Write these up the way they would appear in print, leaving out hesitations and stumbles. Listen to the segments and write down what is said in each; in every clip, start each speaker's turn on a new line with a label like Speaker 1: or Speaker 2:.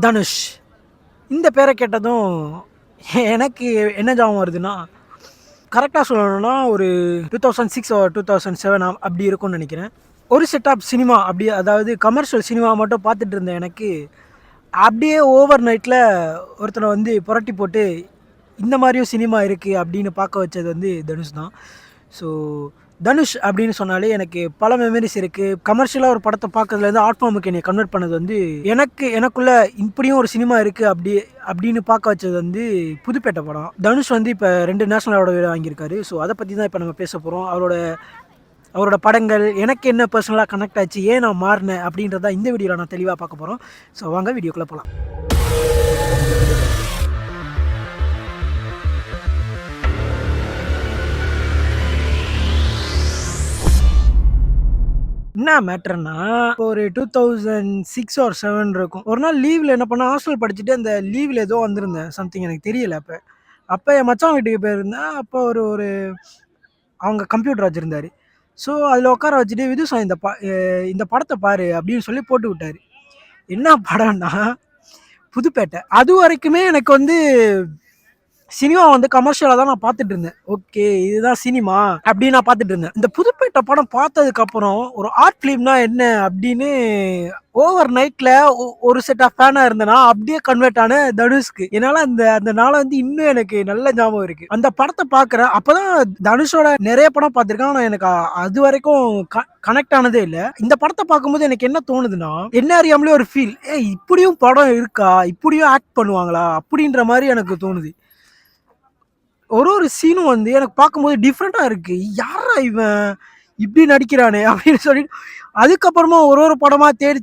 Speaker 1: தனுஷ். இந்த பேரை கேட்டதும் எனக்கு என்ன ஞாபகம் வருதுன்னா, கரெக்ட்டா சொல்லணும்னா ஒரு 2006 ஆர் 2007 அப்படி இருக்கும்னு நெனைக்கிறேன். ஒரு செட் ஆஃப் சினிமா அப்படியே அதாவது கமர்ஷியல் சினிமா மட்டும் பார்த்துட்டு இருந்த எனக்கு, அப்படியே ஓவர் நைட்ல ஒருத்தன வந்து புரட்டி போட்டு, இந்த மாரியும் சினிமா இருக்கு அப்படின்னு பார்க்க வச்சது வந்து தனுஷ் தான். ஸோ தனுஷ் அப்படின்னு சொன்னாலே எனக்கு பல மெமரீஸ் இருக்கு. கமர்ஷியலா ஒரு படத்த பார்க்கறதுலேருந்து ஆர்ட் ஃபார்முக்கு என்னைய கன்வெர்ட் பண்ணது வந்து, எனக்குள்ள இப்படியும் ஒரு சினிமா இருக்கு அப்படின்னு பார்க்க வச்சது வந்து புதுப்பேட்டை படம். தனுஷ் வந்து இப்ப 2 நேஷனல் அவார்டு வாங்கியிருக்காரு. ஸோ அத பத்தி தான் இப்ப நம்ம பேச போறோம். அவரோட படங்கள் எனக்கு என்ன பெர்சனலா கனெக்ட் ஆச்சு, ஏன் நான் மாறுனேன் அப்படின்றத இந்த வீடியோல நான் தெளிவா பார்க்க போறோம். ஸோ வாங்க வீடியோக்குள்ள போலாம். என்ன மேட்டர்னா, ஒரு 2006 ஆர் 7 இருக்கும். ஒரு நாள் லீவ்ல என்ன பண்ணேன், ஹாஸ்டல் படிச்சுட்டு அந்த லீவ்ல ஏதோ வந்திருந்தேன். சம்திங் எனக்கு தெரியல அப்ப. அப்ப என் மச்சான் வீட்டுக்கு போயிருந்தேன். அப்ப ஒரு ஒரு அவங்க கம்ப்யூட்டர் வச்சிருந்தாரு. ஸோ அதில உட்கார வச்சுட்டு, "விதுசா இந்த படத்த பாரு" அப்படின்னு சொல்லி போட்டு விட்டாரு. என்ன படம்னா, புதுப்பேட்டை. அதுவரைக்குமே எனக்கு வந்து சினிமா வந்து கமர்ஷியலா தான் நான் பார்த்துட்டு இருந்தேன். ஓகே, இதுதான் சினிமா அப்படின்னு நான் பார்த்துட்டு இருந்தேன். இந்த புதுப்பேட்டை படம் பார்த்ததுக்கு அப்புறம் ஒரு ஆர்ட் ஃபிலிம்னா என்ன அப்படின்னு ஓவர் நைட்ல ஒரு செட் ஆஃப் ஃபேனா இருந்தேனா அப்படியே கன்வெர்ட் ஆன தனுஷ்க்கு. என்னால அந்த அந்த நாள வந்து இன்னும் எனக்கு நல்ல ஞாபகம் இருக்கு. அந்த படத்த பார்க்குறேன். அப்பதான் தனுஷோட நெறைய படம் பார்த்திருக்கேன். ஆனா எனக்கு அது வரைக்கும் கனெக்ட் ஆனதே இல்ல. இந்த படத்த பார்க்கும்போது எனக்கு என்ன தோணுதுன்னா, என்ன அறியாமலே ஒரு ஃபீல். இப்படியும் படம் இருக்கா? இப்படியும் ஆக்ட் பண்ணுவாங்களா? அப்படின்ற மாரி எனக்கு தோணுது. ஒரு சீனும் வந்து எனக்கு பார்க்கும்போது டிஃப்ரெண்ட்டா இருக்கு. யார்ரா இவன்? இப்படி நடிக்கிறானே! அப்படின்னு சொல்லிட்டு, அதுக்கப்புறமா ஒரு படமா தேடி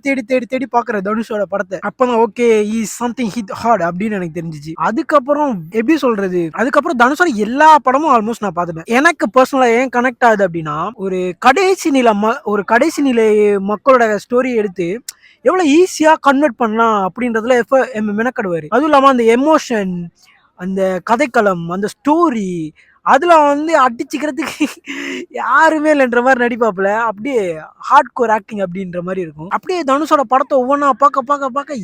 Speaker 1: பார்க்குறேன் தனுஷோட படத்த. அப்பதான் okay is something hit heart அப்படின்னு எனக்கு தெரிஞ்சுச்சு. அதுக்கப்புறம் எப்படி சொல்றது? அதுக்கப்புறம் தனுஷோட எல்லா படமும் ஆல்மோஸ்ட் நான் பார்த்துட்டேன். எனக்கு பெர்சனலா ஏன் கனெக்ட் ஆகுது அப்படின்னா, ஒரு கடைசி நிலை மக்களோட ஸ்டோரிய எடுத்து எவ்வளோ ஈஸியா கன்வெர்ட் பண்ணலாம் அப்படின்றதுல மெனக்கெடுவாரு. அதுவும் இல்லாம அந்த எமோஷன், அந்த கதைக்களம், அந்த ஸ்டோரி அதுல வந்து அடிச்சுக்கிறதுக்கு யாருமே இல்லன்ற மாரி நடிப்பாப்புல. அப்படியே ஹார்ட் கோர் ஆக்டிங் அப்படின்ற மாரி இருக்கும். அப்படியே தனுஷோட படத்த ஒவ்வொன்னா பார்க்க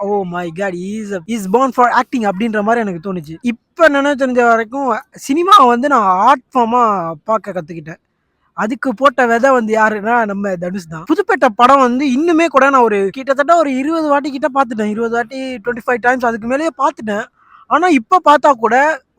Speaker 1: oh my God! Is born for acting அப்படின்ற மாரி எனக்கு தோணுச்சு. இப்ப நினைவு தெரிஞ்ச வரைக்கும் சினிமாவ வந்து நான் ஆர்ட் ஃபார்மா பார்க்க கத்துக்கிட்டேன். அதுக்கு போட்ட விதை வந்து யாருன்னா நம்ம தனுஷ் தான். புதுப்பேட்டை படம் வந்து இன்னுமே கூட நான் ஒரு கிட்டத்தட்ட ஒரு 20 வாட்டி கிட்ட பார்த்துட்டேன். 20 வாட்டி 25 டைம்ஸ் அதுக்கு மேலேயே பார்த்துட்டேன். ஆனா இப்ப பார்த்தா கூட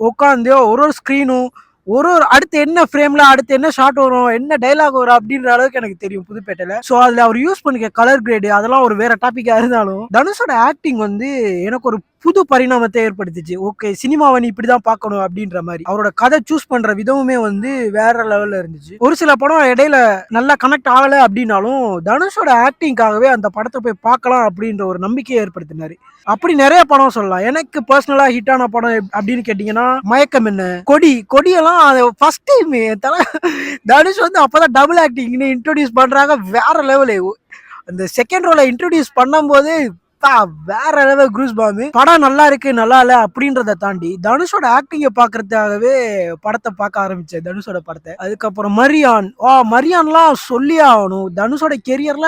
Speaker 1: உட்காந்து ஒரு ஸ்க்ரீனும் ஒரு அடுத்து என்ன ஃப்ரேம்ல அடுத்து என்ன ஷாட் வரும், என்ன டயலாக் வரும் அப்படின்ற அளவுக்கு எனக்கு தெரியும் புதுப்பேட்டையில. ஸோ அதுல அவர் யூஸ் பண்ணிக்க கலர் கிரேடு அதெல்லாம் ஒரு வேற டாபிக்கா இருந்தாலும், தனுஷோட ஆக்டிங் வந்து எனக்கு ஒரு புது பரிணாமத்தை ஏற்படுத்துச்சு. ஓகே, சினிமாவை நீ இப்படிதான் பார்க்கணும் அப்படின்ற மாதிரி. அவரோட கதை சூஸ் பண்ற விதமுமே வந்து வேற லெவல்ல இருந்துச்சு. ஒரு சில படம் இடையில நல்லா கனெக்ட் ஆகல அப்படின்னாலும், தனுஷோட ஆக்டிங்காகவே அந்த படத்தை போய் பார்க்கலாம் அப்படின்ற ஒரு நம்பிக்கையை ஏற்படுத்தினாரு. அப்படி நிறைய படம் சொல்லலாம். எனக்கு பர்சனலா ஹிட்டான படம் அப்படின்னு கேட்டீங்கன்னா, மயக்கம் என்ன, கொடியெல்லாம் ஃபர்ஸ்ட் டைம் தனுஷ் வந்து அப்பதான் டபுள் ஆக்டிங்னு இன்ட்ரோடியூஸ் பண்றாங்க. வேற லெவலு. அந்த செகண்ட் ரோல இன்ட்ரோடியூஸ் பண்ணும்போது வேற லெவல் க்ரூஸ் பாம்பு. படம் நல்லா இருக்கு நல்லா இல்ல அப்படின்றத தாண்டி தனுஷோட ஆக்டிங்க பாக்குறதுக்காகவே படத்தை பார்க்க ஆரம்பிச்சேன். தனுஷோட படத்தை. அதுக்கப்புறம் மரியான்லாம் சொல்லியே ஆகணும். தனுஷோட கெரியர்ல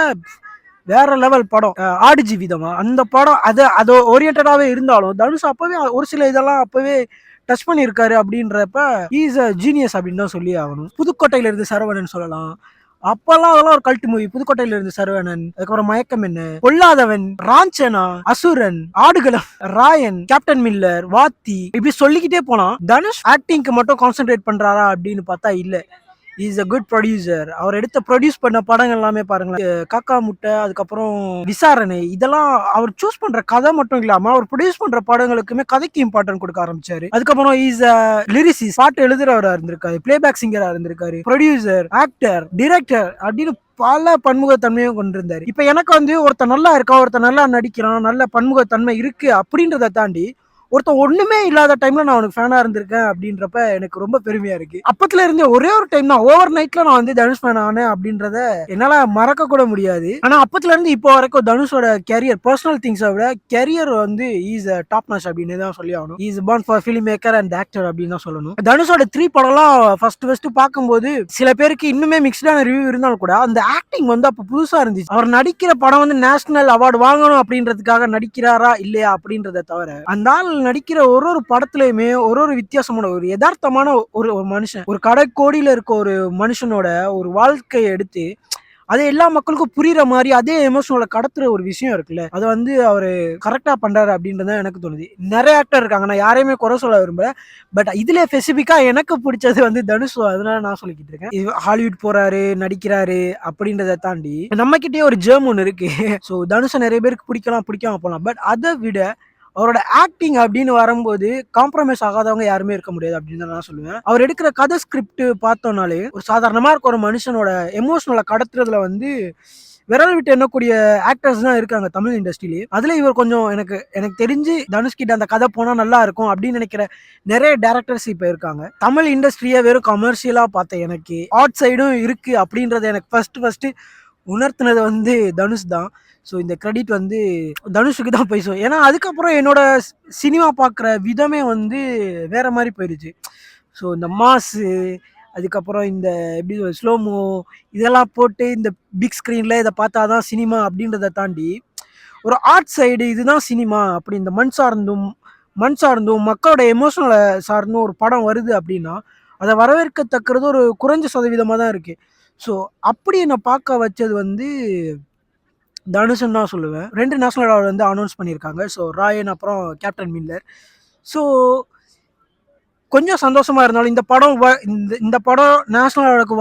Speaker 1: வேற லெவல் படம். ஆடு ஜீவிதமா அந்த படம் அது ஓரியன்டாவே இருந்தாலும் தனுஷ் அப்பவே ஒரு சில இதெல்லாம் அப்பவே டச் பண்ணியிருக்காரு அப்படின்றப்ப இஸ் அ ஜீனியஸ் அப்படின்னு தான் சொல்லி ஆகணும். புதுக்கோட்டையில இருந்து சரவணன் சொல்லலாம். அப்பெல்லாம் அதெல்லாம் ஒரு கல்ட் மூவி. புதுக்கோட்டையில இருந்து சரவணன், அதுக்கப்புறம் மயக்கம் என்ன, பொல்லாதவன், ராஞ்சனா, அசுரன், ஆடுகளம், ராயன், கேப்டன் மில்லர், வாத்தி இப்படி சொல்லிக்கிட்டே போலாம். தனுஷ் ஆக்டிங்க்கு மட்டும் கான்சென்ட்ரேட் பண்றாரா அப்படின்னு பார்த்தா இல்ல. Is a good producer. அவர் ப்ரொடியூஸ் பண்ண படங்கள் எல்லாமே பாருங்களேன். காக்கா முட்டை, அதுக்கப்புறம் விசாரணை, இதெல்லாம் அவர் சூஸ் பண்ற கதை மட்டும் இல்லாம அவர் ப்ரொடியூஸ் பண்ற படங்களுக்குமே கதைக்கு இம்பார்ட்டன்ட் கொடுக்க ஆரம்பிச்சாரு. அதுக்கப்புறம் இஸ் அ லிரிசிஸ்ட், பாட்டு எழுதுறவரா இருந்திருக்காரு, பிளேபேக் சிங்கரா இருந்திருக்காரு, ப்ரொடியூசர், ஆக்டர், டிரெக்டர் அப்படின்னு பல பன்முகத்தன்மையும் கொண்டிருந்தாரு. இப்ப எனக்கு வந்து ஒருத்தர் நல்லா இருக்கான், ஒருத்தர் நல்லா நடிக்கிறான், நல்ல பன்முகத்தன்மை இருக்கு அப்படின்றத தாண்டி ஒருத்தன் ஒண்ணுமே இல்லாத டைம்ல நான் அவனுக்கு ஃபேனா இருந்திருக்கேன் அப்படின்றப்ப எனக்கு ரொம்ப பெருமையா இருக்கு. அப்பத்துல இருந்தே ஒரே ஒரு டைம் தான் ஓவர் நைட்ல நான் வந்து தனுஷ் ஃபேன் ஆனேன் அப்படின்றத என்னால மறக்க கூட முடியாது. ஆனா அப்பத்துல இருந்து இப்போ வரைக்கும் தனுஷோட கேரியர் பர்சனல் திங்ஸை விட கேரியர் வந்து இஸ் டாப் நாச் அப்படின்னு தான் சொல்லி ஆகணும். Is born for film maker and actor அப்படின்னு தான் சொல்லணும். தனுஷோட 3 படம்லாம் ஃபர்ஸ்ட் பார்க்கும்போது சில பேருக்கு இன்னுமே மிக்ஸ்டான ரிவ்யூ இருந்தாலும் கூட அந்த ஆக்டிங் வந்து அப்ப புதுசா இருந்துச்சு. அவர் நடிக்கிற படம் வந்து நேஷனல் அவார்டு வாங்கணும் அப்படின்றதுக்காக நடிக்கிறாரா இல்லையா அப்படின்றத தவிர அந்த ஆள் நடிக்கிற ஒரு ஒரு படத்துலயுமே ஒரு ஒரு வித்தியாசமான ஒரு யதார்த்தமான ஒரு ஒரு மனுஷன், ஒரு கடைக்கோடியில இருக்க ஒரு மனுஷனோட ஒரு வாழ்க்கையை எடுத்து அது எல்லா மக்களுக்கும் புரியுற மாதிரி அதே எமோஷனோட கடத்துற ஒரு விஷயம் இருக்குல்ல, அது வந்து அவரு கரெக்டா பண்றாரு அப்படின்றது எனக்கு தோணுது. நிறைய ஆக்டர் இருக்காங்க, நான் யாரையுமே குறை சொல்ல விரும்பல. பட் இதுல ஸ்பெசிபிக்கா எனக்கு பிடிச்சது வந்து தனுஷ். அதனால நான் சொல்லிக்கிட்டு இருக்கேன். ஹாலிவுட் போறாரு, நடிக்கிறாரு அப்படின்றத தாண்டி நம்ம கிட்டே ஒரு ஜேர்ம் ஒன்று இருக்கு. ஸோ தனுஷை நிறைய பேருக்கு பிடிக்கலாம், பிடிக்காம போகலாம். பட் அதை விட அவரோட ஆக்டிங் அப்படின்னு வரும்போது காம்ப்ரமைஸ் ஆகாதவங்க யாருமே இருக்க முடியாது அப்படின்னு தான் நான் சொல்லுவேன். அவர் எடுக்கிற கதை ஸ்கிரிப்ட் பார்த்தோம்னாலே ஒரு சாதாரணமா இருக்க ஒரு மனுஷனோட எமோஷனலை கடத்துறதுல வந்து விரல் விட்டு எண்ணக்கூடிய ஆக்டர்ஸ் தான் இருக்காங்க தமிழ் இண்டஸ்ட்ரியிலே. அதுல இவர் கொஞ்சம் எனக்கு எனக்கு தெரிஞ்சு தனுஷ்கிட்ட அந்த கதை போனா நல்லா இருக்கும் அப்படின்னு நினைக்கிற நிறைய டேரக்டர்ஸ் இப்ப இருக்காங்க. தமிழ் இண்டஸ்ட்ரியை வெறும் கமர்ஷியலா பார்த்த எனக்கு ஆர்ட் சைடும் இருக்கு அப்படின்றத எனக்கு ஃபர்ஸ்ட் உணர்த்தினது வந்து தனுஷ் தான். ஸோ இந்த கிரெடிட் வந்து தனுஷுக்கு தான் போய் ஏன்னா அதுக்கப்புறம் என்னோட சினிமா பார்க்குற விதமே வந்து வேற மாதிரி போயிடுச்சு. ஸோ இந்த மாஸு, அதுக்கப்புறம் இந்த எப்படி ஸ்லோமோ இதெல்லாம் போட்டு இந்த பிக் ஸ்க்ரீனில் இதை பார்த்தா தான் சினிமா அப்படின்றத தாண்டி ஒரு ஆர்ட் சைடு இதுதான் சினிமா அப்படி இந்த மண் சார்ந்தும் மக்களோட எமோஷனலை சார்ந்தும் ஒரு படம் வருது அப்படின்னா அதை வரவேற்கத்தக்கிறது ஒரு குறைஞ்ச சதவீதமாக தான் இருக்குது. ஸோ அப்படி என்னை பார்க்க வச்சது வந்து தனுஷன் தான் சொல்லுவேன். 2 நேஷனல் அவார்டு வந்து அனௌன்ஸ் பண்ணியிருக்காங்க. ஸோ ராயன் அப்புறம் கேப்டன் மில்லர். ஸோ கொஞ்சம் சந்தோஷமா இருந்தாலும் இந்த படம் நேஷனல் அவார்டுக்கு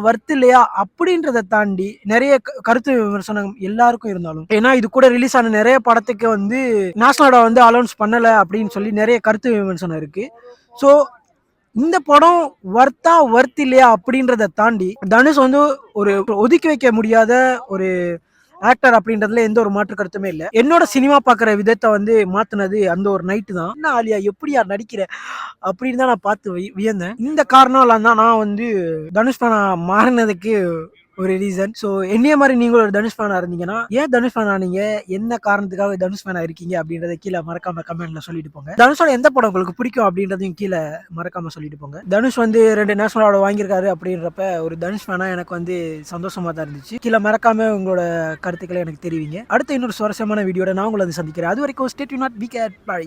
Speaker 1: வர்த்து இல்லையா அப்படின்றத தாண்டி நிறைய கருத்து விமர்சனம் எல்லாருக்கும் இருந்தாலும், ஏன்னா இது கூட ரிலீஸ் ஆன நிறைய படத்துக்கு வந்து நேஷனல் அவார்டு வந்து அனௌன்ஸ் பண்ணல அப்படின்னு சொல்லி நிறைய கருத்து விமர்சனம் இருக்கு. ஸோ இந்த படம் வர்த்து இல்லையா அப்படின்றத தாண்டி தனுஷ் வந்து ஒரு ஒதுக்கி வைக்க முடியாத ஒரு ஆக்டர் அப்படின்றதுல எந்த ஒரு மாற்று கருத்துமே இல்லை. என்னோட சினிமா பார்க்குற விதத்தை வந்து மாத்தினது அந்த ஒரு நைட்டு தான். என்ன ஆலியா எப்படியா நடிக்கிற அப்படின்னு தான் நான் பார்த்து வியந்தேன். இந்த காரணம்லாம் தான் நான் வந்து தனுஷ் ஃபேனா மாறினதுக்கு ஒரு ரீசன். ஸோ என்னைய மாதிரி நீங்களும் ஒரு தனுஷ் ஃபேனா இருந்தீங்கன்னா ஏன் தனுஷ் ஃபேனா நீங்க என்ன காரணத்துக்காக தனுஷ் ஃபேனா இருக்கீங்க அப்படின்றத கீழே மறக்காம கமெண்ட்ல சொல்லிட்டு போங்க. தனுஷோட எந்த படம் உங்களுக்கு பிடிக்கும் அப்படின்றதையும் கீழே மறக்காம சொல்லிட்டு போங்க. தனுஷ் வந்து 2 நேஷனல் அவார்டு வாங்கியிருக்காரு அப்படின்றப்ப ஒரு தனுஷ் ஃபேனா எனக்கு வந்து சந்தோஷமா தான் இருந்துச்சு. கீழே மறக்காம உங்களோட கருத்துக்களை எனக்கு தெரிவிங்க. அடுத்த இன்னொரு சுவாரஸ்யமான வீடியோட நான் உங்களை வந்து சந்திக்கிறேன். அது வரைக்கும் stay tuned, be care, by.